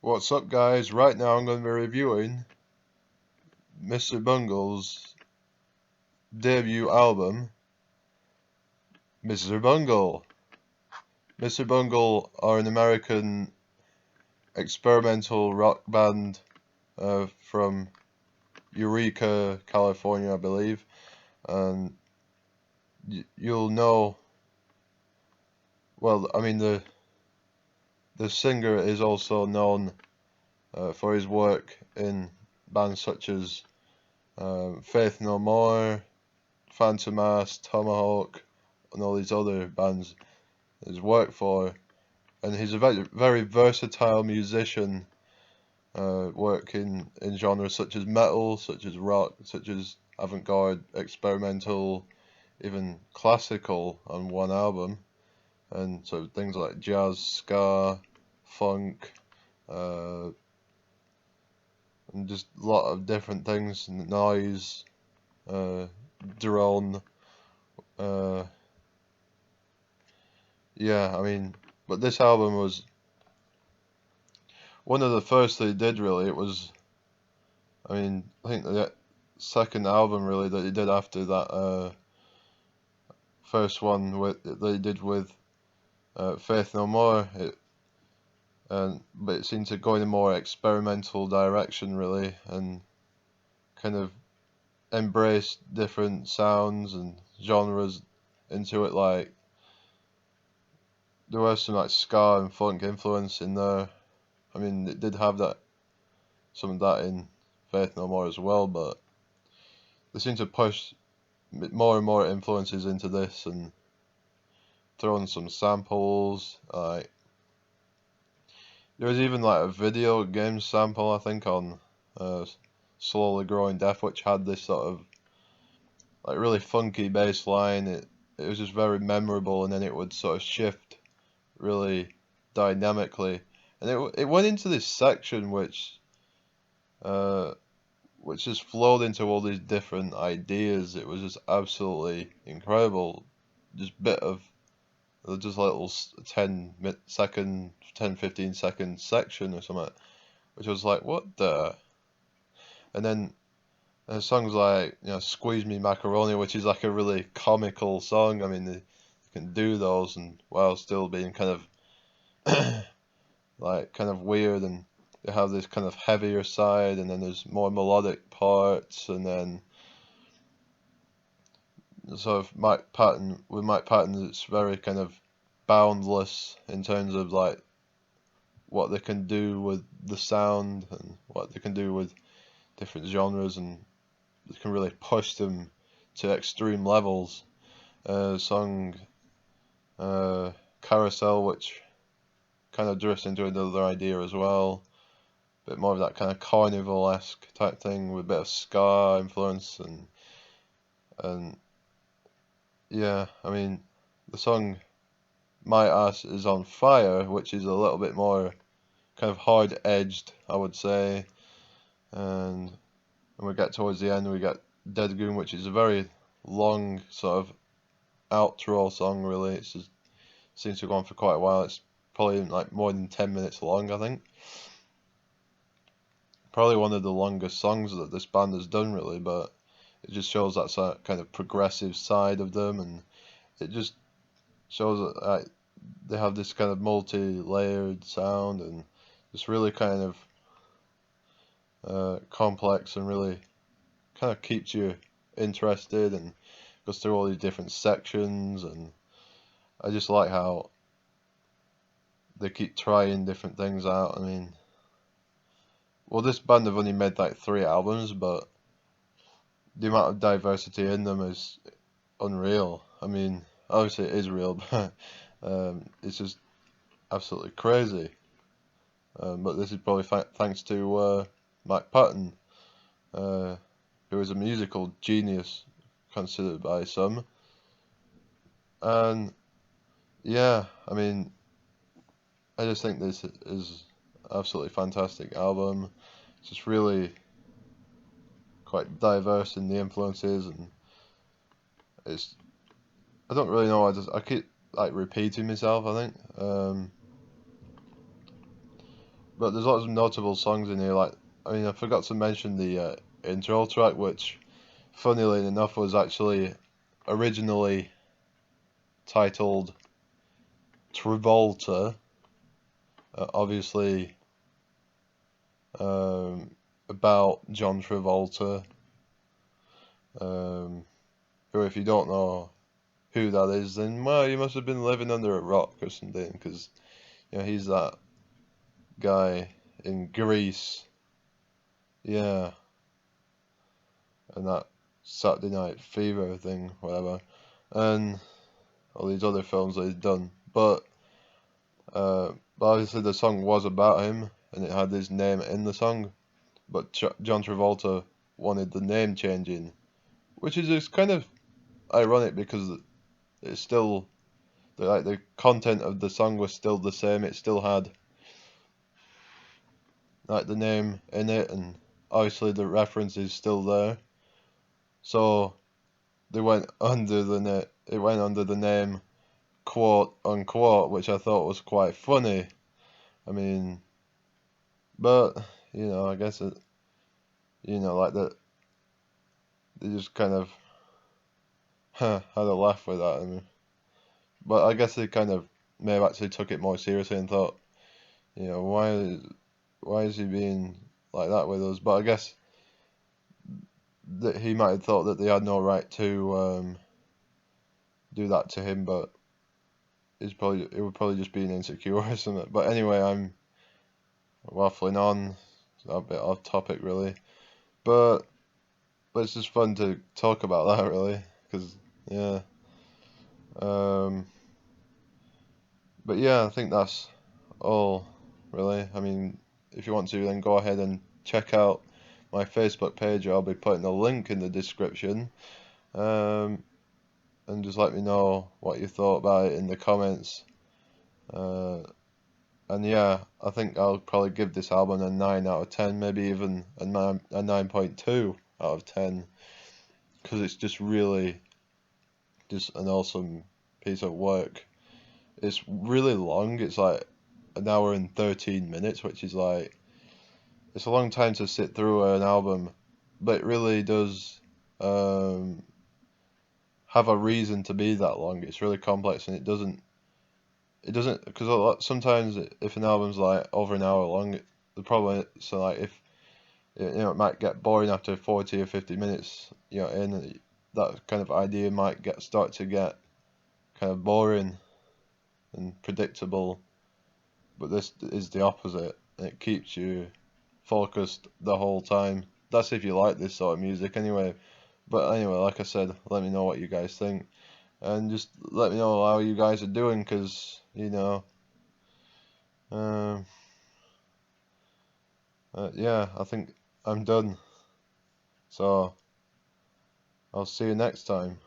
What's up, guys? Right now I'm going to be reviewing Mr. Bungle's debut album, Mr. Bungle. Mr. Bungle are an American experimental rock band from Eureka, California, I believe. And you'll know, well, I mean, the singer is also known for his work in bands such as Faith No More, Phantom Ass, Tomahawk, and all these other bands he's worked for. And he's a very, very versatile musician, working in genres such as metal, such as rock, such as avant-garde, experimental, even classical on one album, and so things like jazz, ska, funk, uh, and just a lot of different things, noise, drone, uh, yeah, I mean, but this album was one of the first they did, really. It was, I mean, I think the second album really that he did after that first one that he did with Faith No More. But it seemed to go in a more experimental direction, really, and kind of embrace different sounds and genres into it. Like there was some like ska and funk influence in there. I mean, it did have some of that in Faith No More as well, but they seem to push more and more influences into this and throw in some samples. Like there was even like a video game sample, I think, on Slowly Growing Death, which had this sort of like really funky bass line. It was just very memorable, and then it would sort of shift really dynamically, and it went into this section which just flowed into all these different ideas. It was just absolutely incredible. Just bit of just like a little 10-15 second section or something, which was like, what the? And then songs like, Squeeze Me Macaroni, which is like a really comical song. I mean, they can do those and while still being kind of like kind of weird, and they have this kind of heavier side, and then there's more melodic parts, and then sort of Mike Patton, it's very kind of boundless in terms of like what they can do with the sound and what they can do with different genres, and they can really push them to extreme levels. Song Carousel, which kind of drifts into another idea as well, bit more of that kind of carnival-esque type thing with a bit of ska influence, and yeah, I mean, the song My Ass Is on Fire, which is a little bit more kind of hard-edged, I would say, and when we get towards the end, we get Dead Goon, which is a very long sort of outro song, really. It seems to go on for quite a while. It's probably like more than 10 minutes long, I think. Probably one of the longest songs that this band has done, really, but it just shows that kind of progressive side of them, and it just shows that they have this kind of multi-layered sound, and it's really kind of complex, and really kind of keeps you interested, and goes through all these different sections. And I just like how they keep trying different things out. I mean, well, this band have only made like 3 albums, but the amount of diversity in them is unreal. I mean, obviously it is real, but it's just absolutely crazy. But this is probably thanks to Mike Patton, who is a musical genius considered by some. And yeah, I mean, I just think this is absolutely fantastic album. It's just really quite diverse in the influences, and it's, I don't really know, I keep like repeating myself, I think. but there's lots of notable songs in here. Like, I mean, I forgot to mention the intro track, which, funnily enough, was actually originally titled Travolta. Obviously, about John Travolta. Who, if you don't know who that is, then well, you must have been living under a rock or something, because he's that guy in Greece, yeah, and that Saturday Night Fever thing, whatever, and all these other films that he's done. But obviously the song was about him, and it had his name in the song. But John Travolta wanted the name changing, which is just kind of ironic because it's still the content of the song was still the same. It still had like the name in it, and obviously the reference is still there. So they went under the it went under the name quote unquote, which I thought was quite funny. I mean, but I guess it, like that they just kind of had a laugh with that. I mean, but I guess they kind of may have actually took it more seriously and thought, why is he being like that with us? But I guess that he might have thought that they had no right to do that to him, but it would probably just be an insecure or something. But anyway, I'm waffling on, a bit off topic really, but it's just fun to talk about that really, because yeah, but yeah, I think that's all really. I mean, if you want to, then go ahead and check out my Facebook page. I'll be putting a link in the description. And just let me know what you thought about it in the comments. And yeah, I think I'll probably give this album a 9 out of 10, maybe even a 9.2 out of 10, because it's just really just an awesome piece of work. It's really long. It's like an hour and 13 minutes, which is like, it's a long time to sit through an album, but it really does have a reason to be that long. It's really complex, and it doesn't, because sometimes if an album's like over an hour long, the problem is, so like if it might get boring after 40 or 50 minutes, in that kind of idea might start to get kind of boring and predictable. But this is the opposite, and it keeps you focused the whole time. That's if you like this sort of music anyway. But anyway, like I said, let me know what you guys think, and just let me know how you guys are doing, because yeah, I think I'm done. So I'll see you next time.